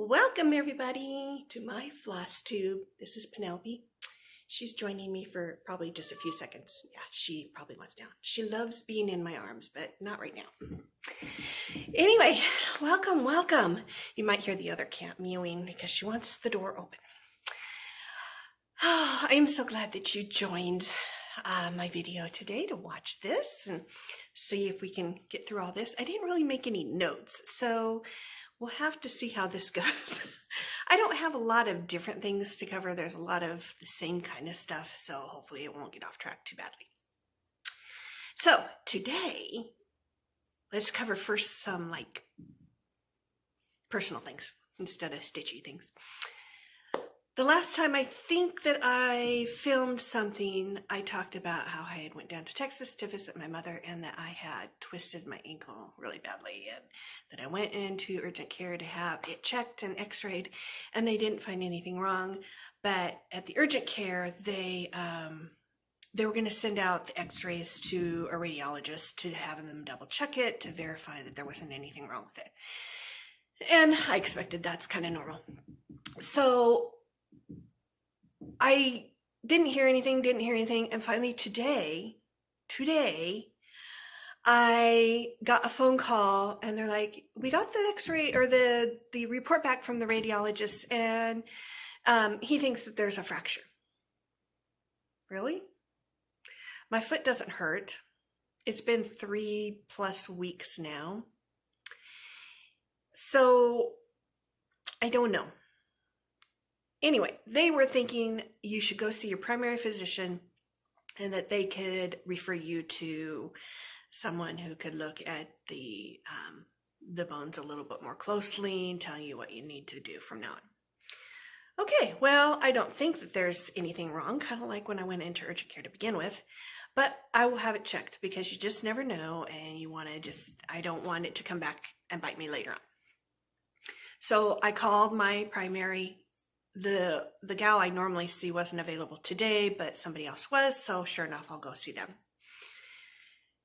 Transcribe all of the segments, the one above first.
Welcome everybody to my Flosstube. This is Penelope. She's joining me for probably just a few seconds. Yeah, she probably wants down. She loves being in my arms, but not right now. Anyway, welcome. You might hear the other cat mewing because she wants the door open. Oh, I am so glad that you joined my video today to watch this and see if we can get through all this. I didn't really make any notes, so we'll have to see how this goes. I don't have a lot of different things to cover. There's a lot of the same kind of stuff, so hopefully it won't get off track too badly. So today, let's cover first some like personal things instead of stitchy things. The last time I think that I filmed something, I talked about how I had went down to Texas to visit my mother and that I had twisted my ankle really badly and that I went into urgent care to have it checked and x-rayed and they didn't find anything wrong. But at the urgent care, they were going to send out the x-rays to a radiologist to have them double check it to verify that there wasn't anything wrong with it. And I expected that's kind of normal. So I didn't hear anything, and finally today, I got a phone call, and they're like, we got the x-ray, or the report back from the radiologist, and he thinks that there's a fracture. Really? My foot doesn't hurt. It's been 3+ weeks now. So, I don't know. Anyway, they were thinking you should go see your primary physician and that they could refer you to someone who could look at the bones a little bit more closely and tell you what you need to do from now on. Okay, well, I don't think that there's anything wrong, kind of like when I went into urgent care to begin with, but I will have it checked because you just never know and you want to I don't want it to come back and bite me later on. So I called my primary. The gal I normally see wasn't available today, but somebody else was, so sure enough, I'll go see them.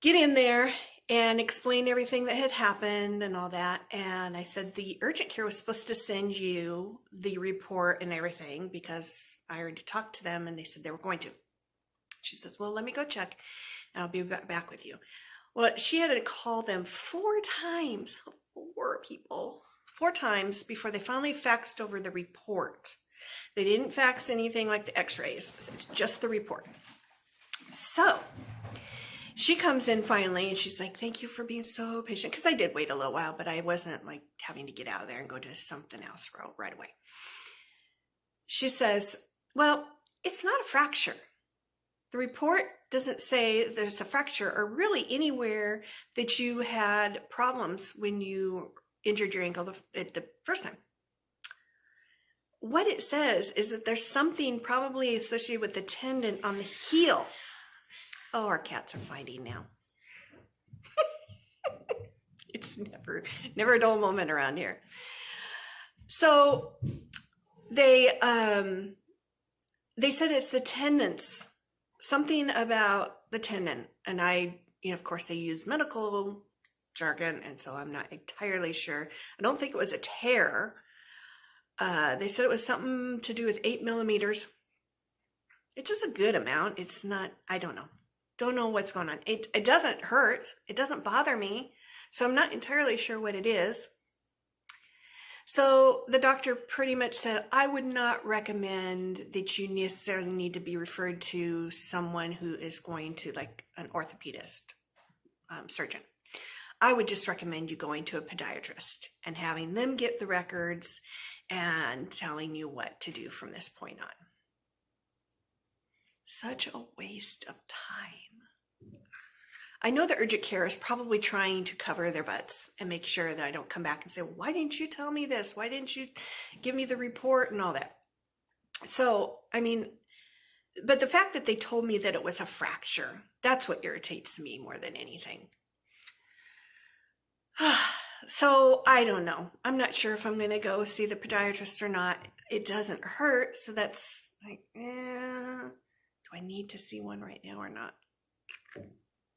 Get in there and explain everything that had happened and all that, and I said the urgent care was supposed to send you the report and everything because I already talked to them and they said they were going to. She says, well, let me go check and I'll be back with you. Well, she had to call them 4 times, 4 times before they finally faxed over the report. They didn't fax anything like the x-rays. It's just the report. So she comes in finally and she's like, thank you for being so patient. Because I did wait a little while, but I wasn't like having to get out of there and go to something else right away. She says, well, it's not a fracture. The report doesn't say there's a fracture or really anywhere that you had problems when you injured your ankle the first time. What it says is that there's something probably associated with the tendon on the heel. Oh, our cats are fighting now. It's never a dull moment around here. So they said it's the tendons, something about the tendon. And of course they use medical jargon, and so I'm not entirely sure. I don't think it was a tear. They said it was something to do with 8 millimeters. It's just a good amount. It's not, I don't know. Don't know what's going on. It doesn't hurt. It doesn't bother me. So I'm not entirely sure what it is. So the doctor pretty much said, I would not recommend that you necessarily need to be referred to someone who is going to, like an orthopedist, surgeon. I would just recommend you going to a podiatrist and having them get the records and telling you what to do from this point on. Such a waste of time. I know the urgent care is probably trying to cover their butts and make sure that I don't come back and say, why didn't you tell me this? Why didn't you give me the report and all that? So, but the fact that they told me that it was a fracture, that's what irritates me more than anything. So I don't know. I'm not sure if I'm going to go see the podiatrist or not. It doesn't hurt. So that's like, do I need to see one right now or not?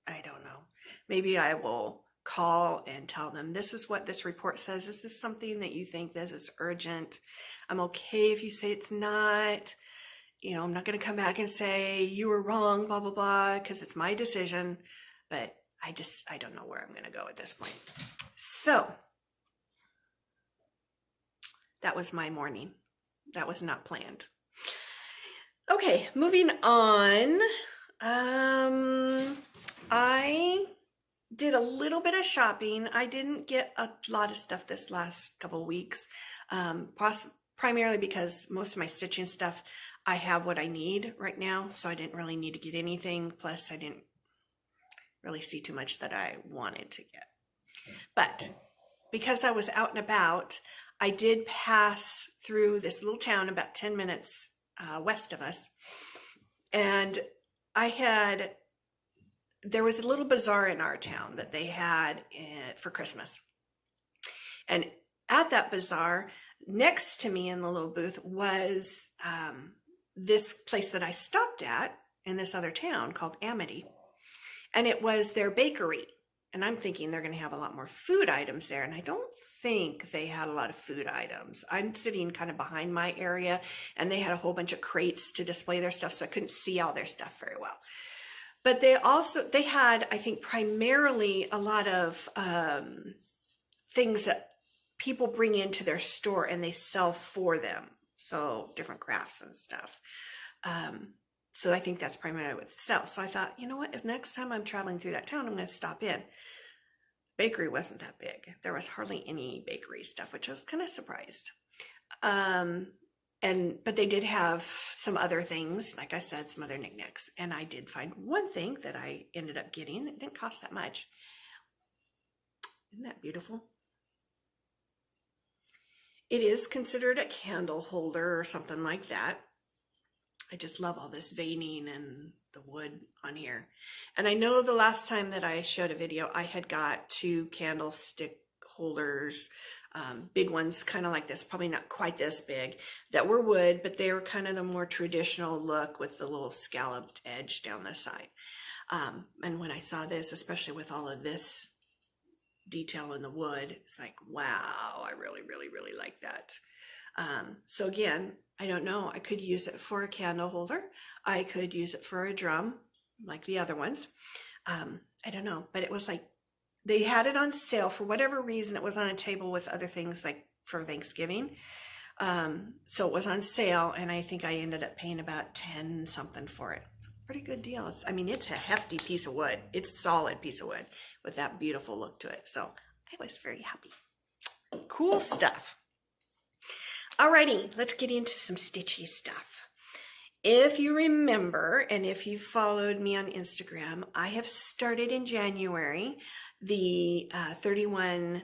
I don't know. Maybe I will call and tell them, this is what this report says. Is this something that you think that is urgent? I'm okay if you say it's not. You know, I'm not going to come back and say you were wrong, blah, blah, blah, because it's my decision. But I don't know where I'm going to go at this point. So that was my morning. That was not planned. Okay, moving on. I did a little bit of shopping. I didn't get a lot of stuff this last couple of weeks, primarily because most of my stitching stuff, I have what I need right now, so I didn't really need to get anything. Plus, I didn't really see too much that I wanted to get. But because I was out and about, I did pass through this little town about 10 minutes west of us, and there was a little bazaar in our town that they had for Christmas. And at that bazaar, next to me in the little booth was this place that I stopped at in this other town called Amity. And it was their bakery. And I'm thinking they're going to have a lot more food items there. And I don't think they had a lot of food items. I'm sitting kind of behind my area, and they had a whole bunch of crates to display their stuff, so I couldn't see all their stuff very well. But they had, I think, primarily a lot of things that people bring into their store and they sell for them. So different crafts and stuff. So I think that's primarily what they sell. So I thought, you know what, if next time I'm traveling through that town, I'm going to stop in. Bakery wasn't that big. There was hardly any bakery stuff, which I was kind of surprised. But they did have some other things, like I said, some other knickknacks. And I did find one thing that I ended up getting. It didn't cost that much. Isn't that beautiful? It is considered a candle holder or something like that. I just love all this veining and the wood on here. And I know the last time that I showed a video, I had got 2 candlestick holders, big ones, kind of like this, probably not quite this big, that were wood, but they were kind of the more traditional look with the little scalloped edge down the side. And when I saw this, especially with all of this detail in the wood, it's like, wow, I really, really, really like that. So again, I don't know, I could use it for a candle holder. I could use it for a drum like the other ones. I don't know, but it was like, they had it on sale for whatever reason. It was on a table with other things like for Thanksgiving. So it was on sale, and I think I ended up paying about 10 something for it. Pretty good deal. It's a hefty piece of wood. It's a solid piece of wood with that beautiful look to it. So I was very happy. Cool stuff. Alrighty, let's get into some stitchy stuff. If you remember, and if you've followed me on Instagram, I have started in January the 31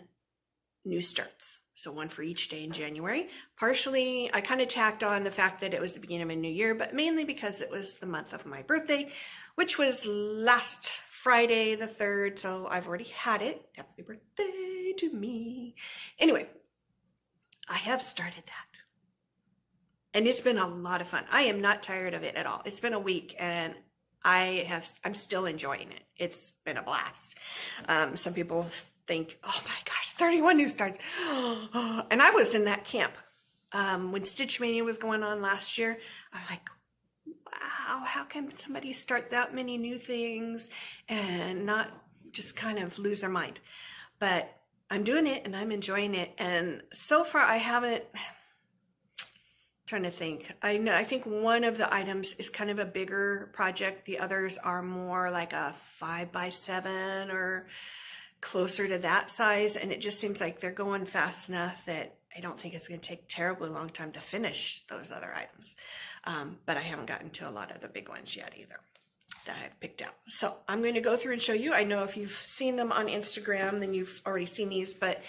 new starts. So one for each day in January. Partially, I kind of tacked on the fact that it was the beginning of a new year, but mainly because it was the month of my birthday, which was last Friday the 3rd. So I've already had it. Happy birthday to me. Anyway, I have started that. And it's been a lot of fun. I am not tired of it at all. It's been a week, and I'm still enjoying it. It's been a blast. Some people think, oh my gosh, 31 new starts. And I was in that camp. When Stitch Mania was going on last year, I'm like, wow, how can somebody start that many new things and not just kind of lose their mind? But I'm doing it and I'm enjoying it. And so far I haven't, trying to think. I think one of the items is kind of a bigger project. The others are more like a 5x7 or closer to that size. And it just seems like they're going fast enough that I don't think it's going to take terribly long time to finish those other items. But I haven't gotten to a lot of the big ones yet either that I've picked out. So I'm going to go through and show you. I know if you've seen them on Instagram, then you've already seen these, but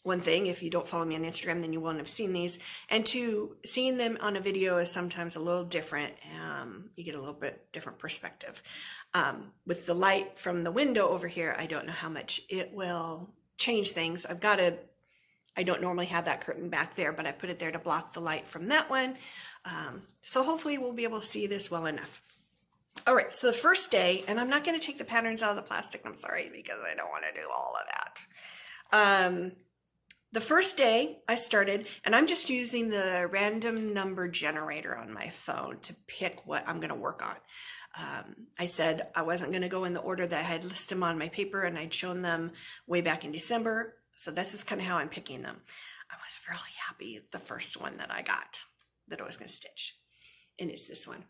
one thing, if you don't follow me on Instagram, then you won't have seen these. And two, seeing them on a video is sometimes a little different. You get a little bit different perspective. With the light from the window over here, I don't know how much it will change things. I don't normally have that curtain back there, but I put it there to block the light from that one. So hopefully we'll be able to see this well enough. All right, so the first day, and I'm not going to take the patterns out of the plastic, I'm sorry, because I don't want to do all of that. The first day I started, and I'm just using the random number generator on my phone to pick what I'm going to work on. I said I wasn't going to go in the order that I had listed them on my paper, and I'd shown them way back in December. So this is kind of how I'm picking them. I was really happy with the first one that I got that I was going to stitch. And it's this one.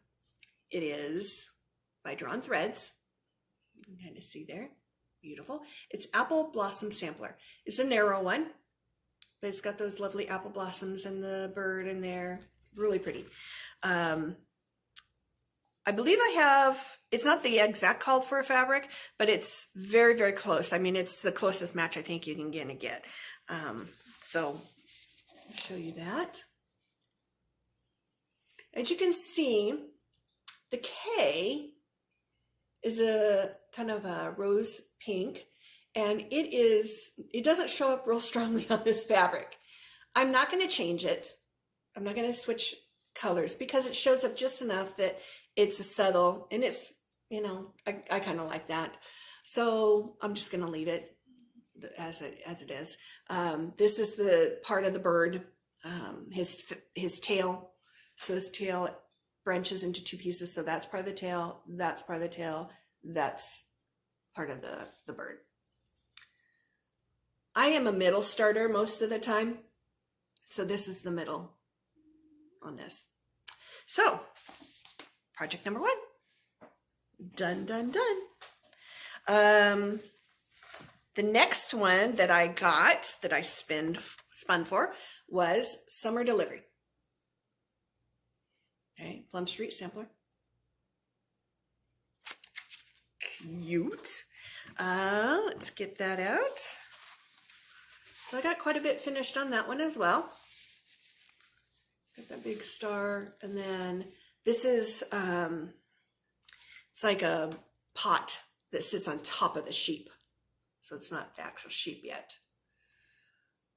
It is by Drawn Threads. You can kind of see there. Beautiful. It's Apple Blossom Sampler. It's a narrow one, but it's got those lovely apple blossoms and the bird in there. Really pretty. I believe I have, it's not the exact called for fabric, but it's very, very close. I mean, it's the closest match I think you can get. So I'll show you that. As you can see, the K is a kind of a rose pink, and it doesn't show up real strongly on this fabric. I'm not going to change it. I'm not going to switch colors because it shows up just enough that it's a subtle, and it's, you know, I kind of like that. So I'm just going to leave it as it is. This is the part of the bird, his tail. So his tail branches into two pieces. So that's part of the tail, that's part of the tail, that's part of the bird. I am a middle starter most of the time. So this is the middle on this. So project number 1, done, done, done. The next one that I got, that I spun for, was Summer Delivery. Okay, Plum Street Sampler. Cute. Let's get that out. So I got quite a bit finished on that one as well. Got that big star, and then this is, it's like a pot that sits on top of the sheep. So it's not the actual sheep yet,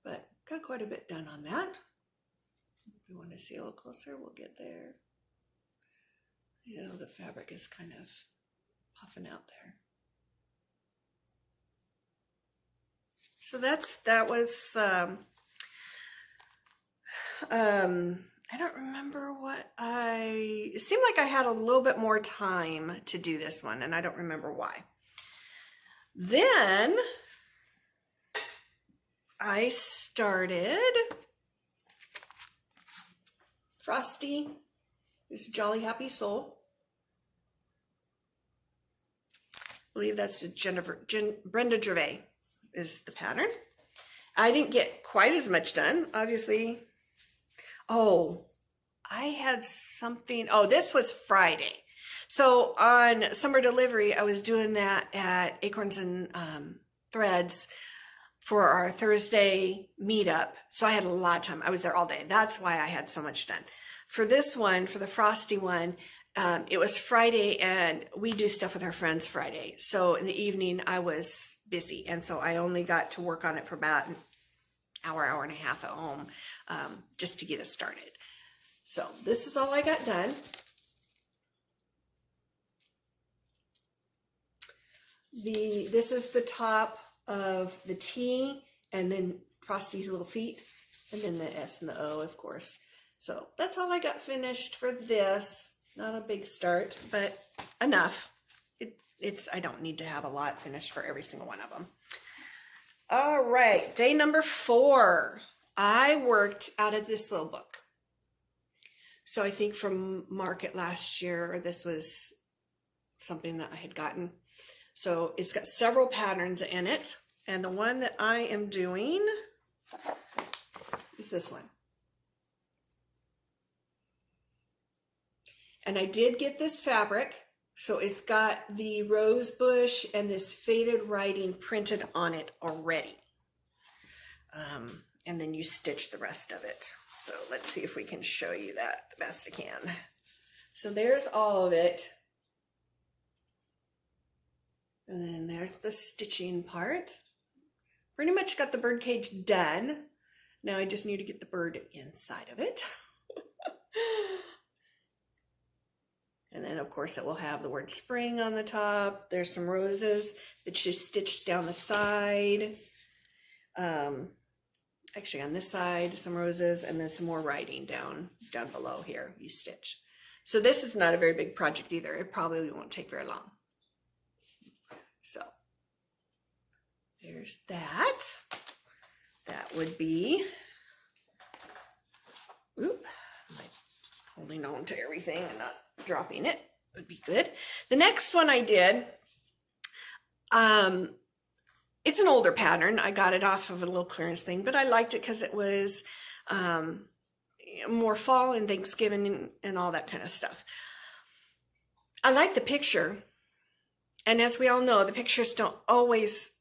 but got quite a bit done on that. If you want to see a little closer, we'll get there. You know, the fabric is kind of puffing out there. So that was, I don't remember it seemed like I had a little bit more time to do this one, and I don't remember why. Then I started Frosty, this Jolly Happy Soul. I believe that's Brenda Gervais is the pattern. I didn't get quite as much done, obviously. Oh, I had something. Oh, this was Friday. So on Summer Delivery, I was doing that at Acorns and Threads for our Thursday meetup. So I had a lot of time. I was there all day. That's why I had so much done. For this one, for the Frosty one, it was Friday, and we do stuff with our friends Friday. So in the evening, I was busy, and so I only got to work on it for about an hour and a half at home, just to get us started. So this is all I got done. This is the top of the T, and then Frosty's little feet, and then the S and the O, of course. So that's all I got finished for this. Not a big start, but enough. I don't need to have a lot finished for every single one of them. All right, day number 4. I worked out of this little book. So I think from Market last year, this was something that I had gotten. So it's got several patterns in it. And the one that I am doing is this one. And I did get this fabric. So it's got the rose bush and this faded writing printed on it already. And then you stitch the rest of it. So let's see if we can show you that the best I can. So there's all of it. And then there's the stitching part. Pretty much got the bird cage done. Now I just need to get the bird inside of it. And then of course it will have the word spring on the top. There's some roses that you stitched down the side. Actually on this side, some roses, and then some more writing down below here you stitch. So this is not a very big project either. It probably won't take very long. So there's that. That would be, oop, I'm holding on to everything and not dropping it would be good. The next one I did, it's an older pattern. I got it off of a little clearance thing, but I liked it because it was more fall and Thanksgiving and all that kind of stuff. I like the picture. And as we all know, the pictures don't always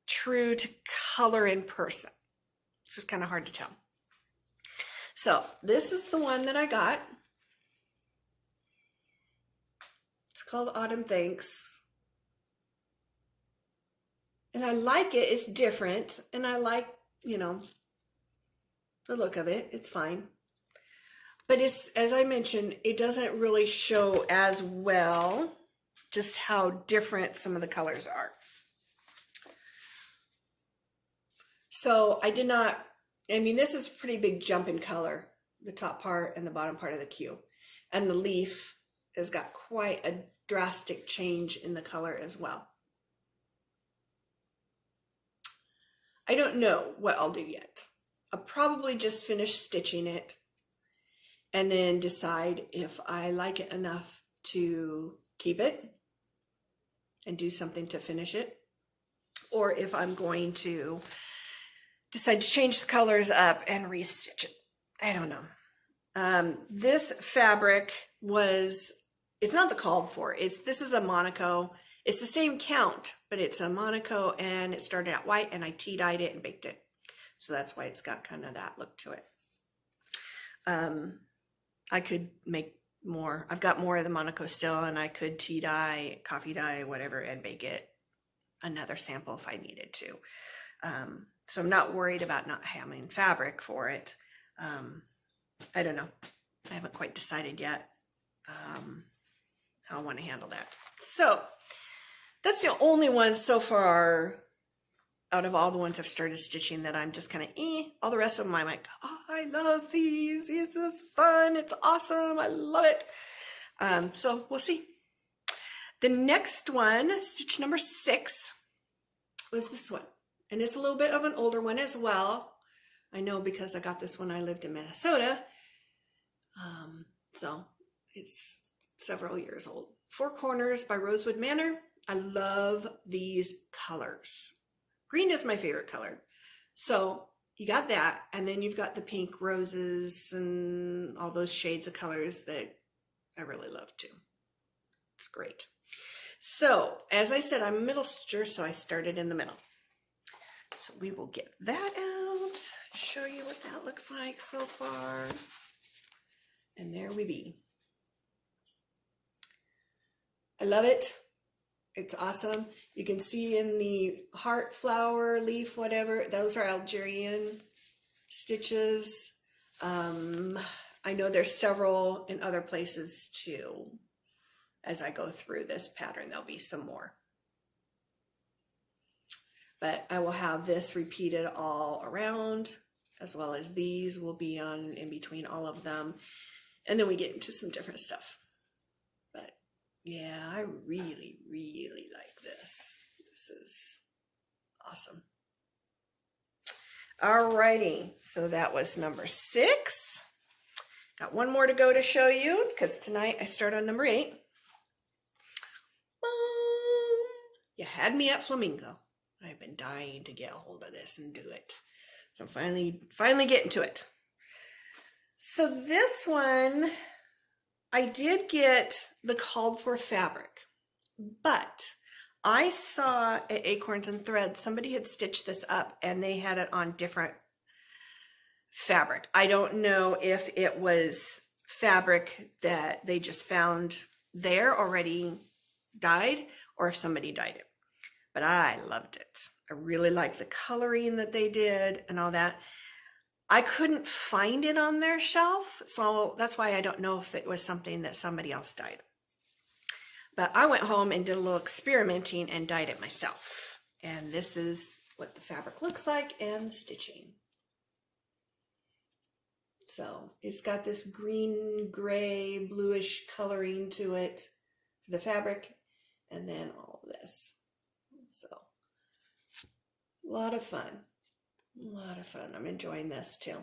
true to color in person. It's just kind of hard to tell. So this is the one that I got. It's called Autumn Thanks. And I like it. It's different. And I like, you know, the look of it. It's fine. But it's, as I mentioned, it doesn't really show as well just how different some of the colors are. So I did not, I mean, this is a pretty big jump in color, the top part and the bottom part of the queue. And the leaf has got quite a drastic change in the color as well. I don't know what I'll do yet. I'll probably just finish stitching it and then decide if I like it enough to keep it and do something to finish it, or if I'm going to decide to change the colors up and restitch it. I don't know. This fabric was, it's not the called for, this is a Monaco. It's the same count, but it's a Monaco and it started out white and I tea-dyed it and baked it. So that's why it's got kind of that look to it. I could make more. I've got more of the Monaco still and I could tea dye, coffee dye, whatever, and bake it another sample if I needed to. So I'm not worried about not having fabric for it. I don't know. I haven't quite decided yet how I want to handle that. So that's the only one so far out of all the ones I've started stitching that I'm just kind of all the rest of them I'm like, oh, I love these. This is fun. It's awesome. I love it. So we'll see. The next one, stitch number 6, was this one. And it's a little bit of an older one as well. I know because I got this when I lived in Minnesota. So it's several years old. Four Corners by Rosewood Manor. I love these colors. Green is my favorite color. So you got that, and then you've got the pink roses and all those shades of colors that I really love too. It's great. So as I said, I'm a middle stitcher, so I started in the middle. So we will get that out, show you what that looks like so far. And there we be. I love it. It's awesome. You can see in the heart, flower, leaf, whatever, those are Algerian stitches. I know there's several in other places too. As I go through this pattern, there'll be some more. But I will have this repeated all around, as well as these will be on in between all of them. And then we get into some different stuff. But yeah, I really, really like this. This is awesome. Alrighty, so that was number 6. Got one more to go to show you, because tonight I start on number 8. You had me at Flamingo. I've been dying to get a hold of this and do it. So I'm finally getting to it. So this one, I did get the called for fabric, but I saw at Acorns and Threads, somebody had stitched this up and they had it on different fabric. I don't know if it was fabric that they just found there already dyed or if somebody dyed it. But I loved it. I really like the coloring that they did and all that. I couldn't find it on their shelf, so that's why I don't know if it was something that somebody else dyed. But I went home and did a little experimenting and dyed it myself. And this is what the fabric looks like and the stitching. So it's got this green, gray, bluish coloring to it for the fabric, and then all of this. So a lot of fun. A lot of fun. I'm enjoying this too.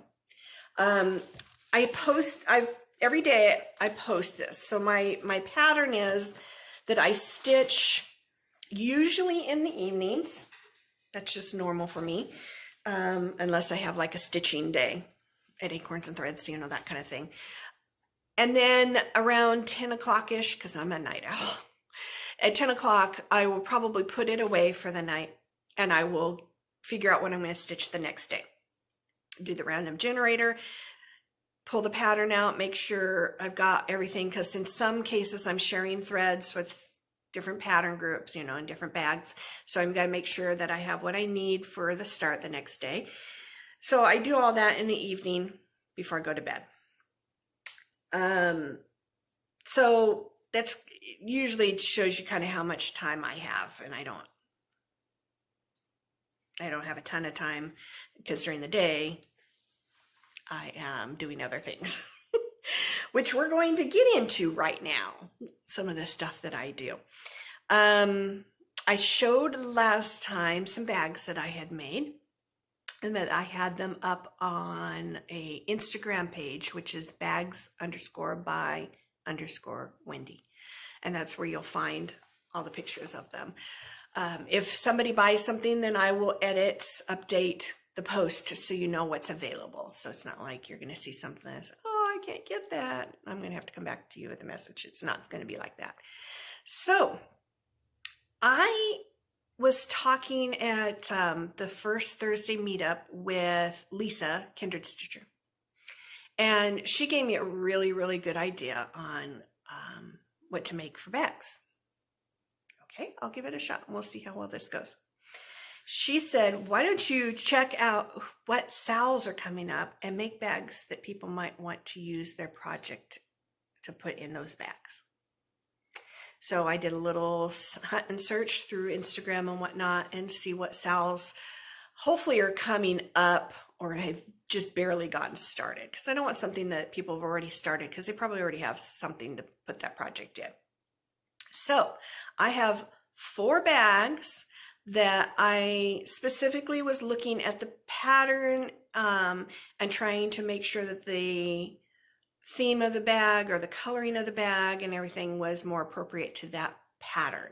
Every day I post this. So my pattern is that I stitch usually in the evenings. That's just normal for me, unless I have like a stitching day at Acorns and Threads, you know, that kind of thing. And then around 10 o'clock-ish, because I'm a night owl, at 10 o'clock, I will probably put it away for the night, and I will figure out what I'm going to stitch the next day. Do the random generator, pull the pattern out, make sure I've got everything, because in some cases I'm sharing threads with different pattern groups, you know, in different bags. So I'm going to make sure that I have what I need for the start the next day. So I do all that in the evening before I go to bed. So that's usually shows you kind of how much time I have, and I don't have a ton of time because during the day I am doing other things, which we're going to get into right now. Some of the stuff that I do. I showed last time some bags that I had made, and that I had them up on a Instagram page, which is bags_by_Wendy. And that's where you'll find all the pictures of them. If somebody buys something, then I will edit, update the post so you know what's available. So it's not like you're going to see something that's, oh, I can't get that. I'm going to have to come back to you with a message. It's not going to be like that. So I was talking at the first Thursday meetup with Lisa, Kindred Stitcher. And she gave me a really, really good idea on what to make for bags. Okay, I'll give it a shot and we'll see how well this goes. She said, why don't you check out what sales are coming up and make bags that people might want to use their project to put in those bags. So I did a little hunt and search through Instagram and whatnot and see what sales hopefully are coming up or have just barely gotten started, because I don't want something that people have already started, because they probably already have something to put that project in. So I have 4 bags that I specifically was looking at the pattern and trying to make sure that the theme of the bag or the coloring of the bag and everything was more appropriate to that pattern.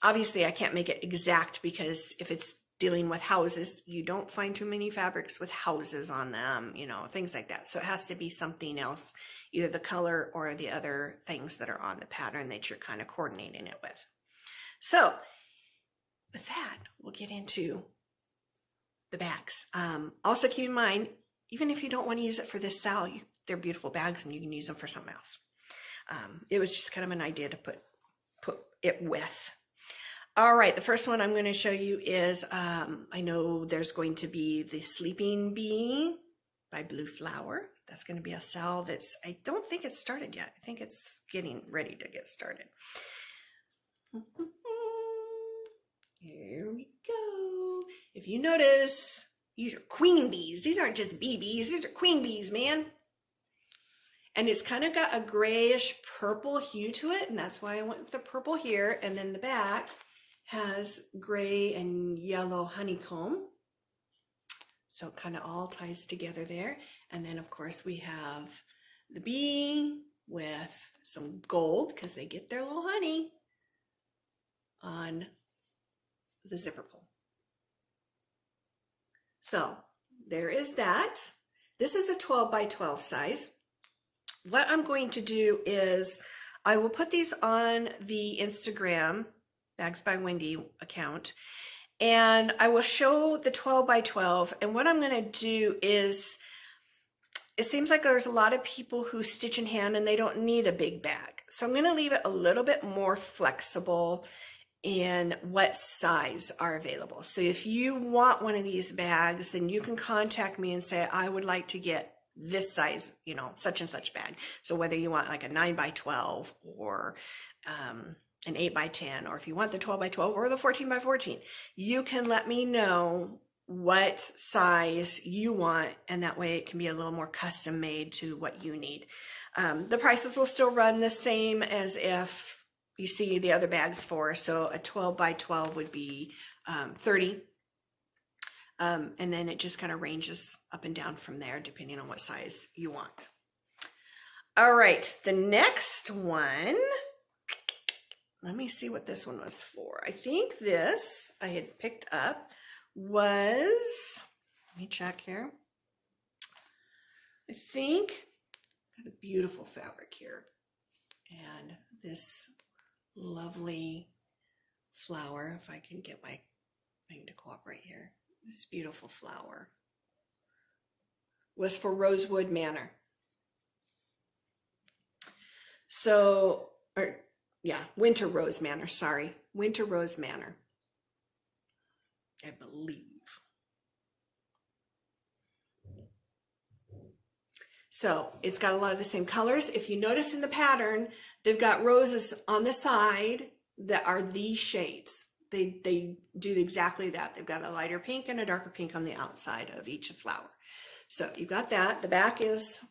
Obviously I can't make it exact, because if it's dealing with houses, you don't find too many fabrics with houses on them, you know, things like that. So it has to be something else, either the color or the other things that are on the pattern that you're kind of coordinating it with. So with that, we'll get into the bags. Also keep in mind, even if you don't want to use it for this sale, they're beautiful bags and you can use them for something else. It was just kind of an idea to put it with. All right, the first one I'm going to show you is, I know there's going to be the Sleeping Bee by Blue Flower. That's going to be a sale that's, I don't think it's started yet. I think it's getting ready to get started. Here we go. If you notice, these are queen bees. These aren't just bee bees. These are queen bees, man. And it's kind of got a grayish purple hue to it, and that's why I went with the purple here. And then the back has gray and yellow honeycomb. So it kind of all ties together there. And then of course we have the bee with some gold, because they get their little honey on the zipper pull. So there is that. This is a 12 by 12 size. What I'm going to do is I will put these on the Instagram Bags by Wendy account, and I will show the 12 by 12. And what I'm going to do is, it seems like there's a lot of people who stitch in hand and they don't need a big bag. So I'm going to leave it a little bit more flexible and what size are available. So if you want one of these bags, then you can contact me and say, I would like to get this size, you know, such and such bag. So whether you want like a 9x12 or an 8x10, or if you want the 12x12 or the 14x14, you can let me know what size you want, and that way it can be a little more custom made to what you need. The prices will still run the same as if you see the other bags for. So a 12x12 would be $30. And then it just kind of ranges up and down from there depending on what size you want. All right, the next one, let me see what this one was for. I think this I had picked up was, let me check here. I think I have a beautiful fabric here, and this lovely flower, if I can get my thing to cooperate here, this beautiful flower was for Rosewood Manor. So, or yeah, Winter Rose Manor, sorry, Winter Rose Manor, I believe. So it's got a lot of the same colors. If you notice in the pattern, they've got roses on the side that are these shades. They do exactly that. They've got a lighter pink and a darker pink on the outside of each flower. So you've got that. The back is,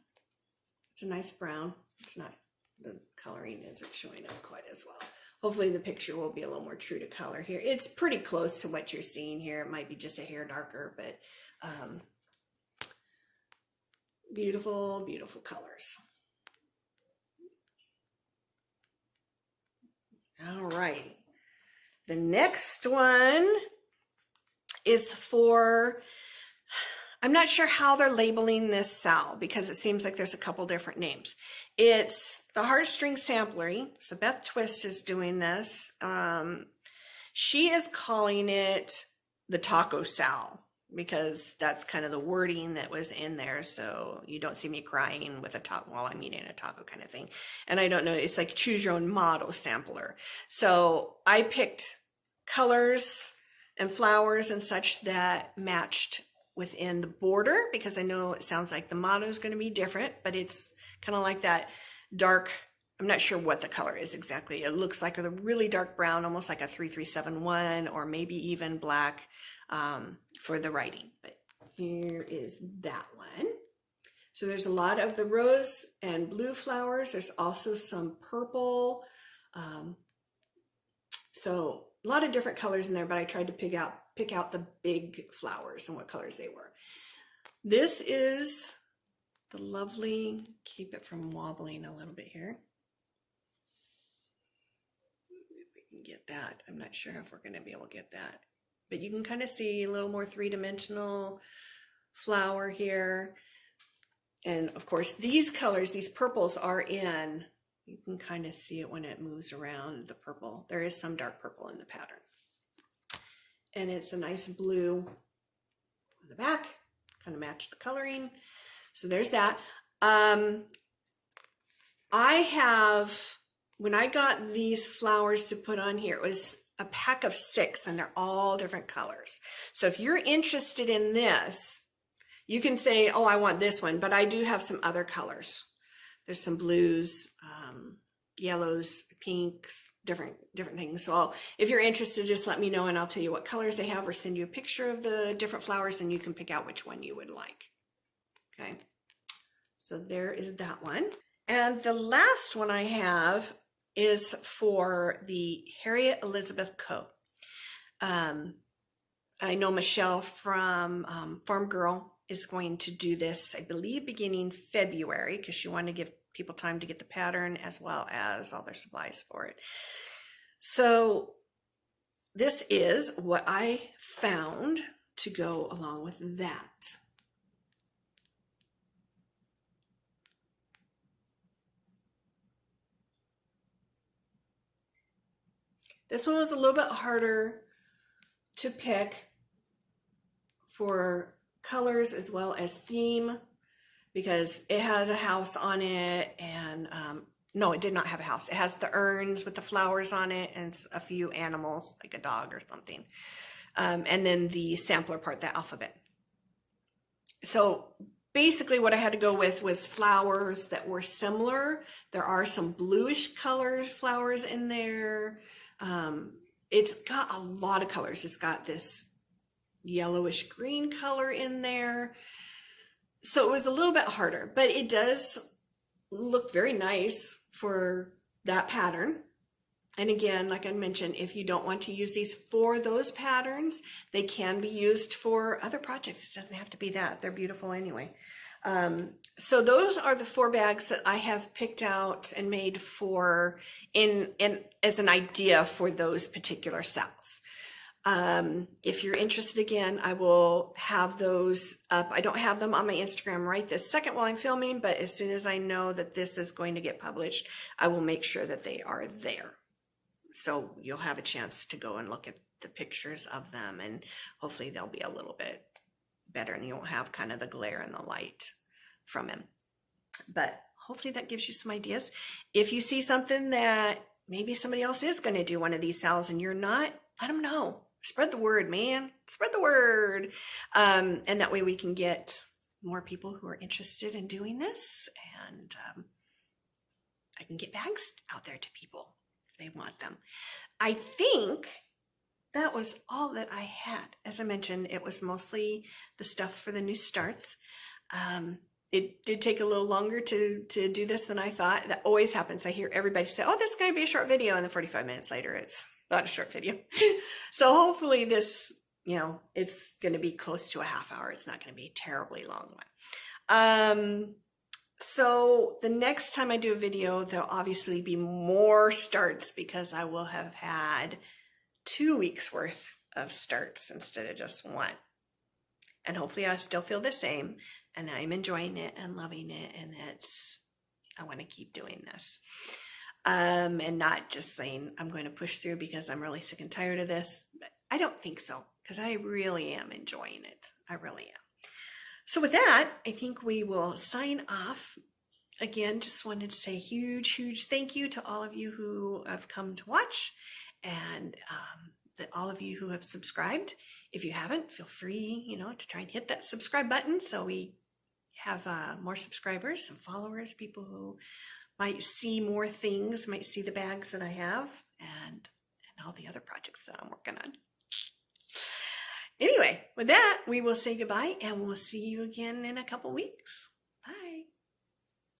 it's a nice brown. It's not, the coloring isn't showing up quite as well. Hopefully the picture will be a little more true to color here. It's pretty close to what you're seeing here. It might be just a hair darker, but beautiful, beautiful colors. All right. The next one is for, I'm not sure how they're labeling this Sal because it seems like there's a couple different names. It's the Heartstring Samplery. So Beth Twist is doing this. She is calling it the Taco Sal, because that's kind of the wording that was in there. So you don't see me crying with a taco while I'm eating a taco kind of thing. And I don't know, it's like choose your own motto sampler. So I picked colors and flowers and such that matched within the border, because I know it sounds like the motto is going to be different, but it's kind of like that dark, I'm not sure what the color is exactly. It looks like a really dark brown, almost like a 3371, or maybe even black for the writing. But here is that one. So there's a lot of the rose and blue flowers. There's also some purple. So a lot of different colors in there, but I tried to pick out the big flowers and what colors they were. This is the lovely, keep it from wobbling a little bit here. If we can get that, I'm not sure if we're going to be able to get that, but you can kind of see a little more three-dimensional flower here. And of course, these colors, these purples are in, you can kind of see it when it moves around, the purple. There is some dark purple in the pattern. And it's a nice blue on the back, kind of match the coloring. So there's that. I have, when I got these flowers to put on here, it was a pack of 6 and they're all different colors. So if you're interested in this, you can say, oh, I want this one, but I do have some other colors. There's some blues, yellows, pinks, different things. So if you're interested, just let me know and I'll tell you what colors they have, or send you a picture of the different flowers and you can pick out which one you would like. Okay, so there is that one. And the last one I have is for the Harriet Elizabeth Co. I know Michelle from Farm Girl is going to do this, I believe, beginning February, because she wanted to give people time to get the pattern as well as all their supplies for it. So this is what I found to go along with that. This one was a little bit harder to pick for colors as well as theme, because it had a house on it, and No, it did not have a house. It has the urns with the flowers on it and a few animals, like a dog or something. And then the sampler part, the alphabet. So basically what I had to go with was flowers that were similar. There are some bluish color flowers in there. It's got a lot of colors. It's got this yellowish green color in there. So it was a little bit harder, but it does look very nice for that pattern. And again, like I mentioned, if you don't want to use these for those patterns, they can be used for other projects. It doesn't have to be that. They're beautiful anyway. So those are the 4 bags that I have picked out and made for in as an idea for those particular sets. If you're interested, again, I will have those up. I don't have them on my Instagram right this second while I'm filming, but as soon as I know that this is going to get published, I will make sure that they are there. So you'll have a chance to go and look at the pictures of them, and hopefully they'll be a little bit better and you won't have kind of the glare and the light from them. But hopefully that gives you some ideas. If you see something that maybe somebody else is going to do one of these sales and you're not, let them know. Spread the word, man. Spread the word. And that way we can get more people who are interested in doing this, and I can get bags out there to people if they want them. I think that was all that I had. As I mentioned, it was mostly the stuff for the new starts. It did take a little longer to do this than I thought. That always happens. I hear everybody say, oh, this is going to be a short video, and then 45 minutes later, it's not a short video. So hopefully this, it's going to be close to a half hour. It's not going to be a terribly long one. So the next time I do a video, there'll obviously be more starts because I will have had 2 weeks worth of starts instead of just 1. And hopefully I still feel the same, and I'm enjoying it and loving it, and I want to keep doing this. And not just saying I'm going to push through because I'm really sick and tired of this. But I don't think so, because I really am enjoying it. I really am. So with that, I think we will sign off. Again, just wanted to say huge, huge thank you to all of you who have come to watch, and all of you who have subscribed. If you haven't, feel free, to try and hit that subscribe button so we have more subscribers and followers, people who might see more things, might see the bags that I have, and all the other projects that I'm working on. Anyway, with that, we will say goodbye, and we'll see you again in a couple weeks.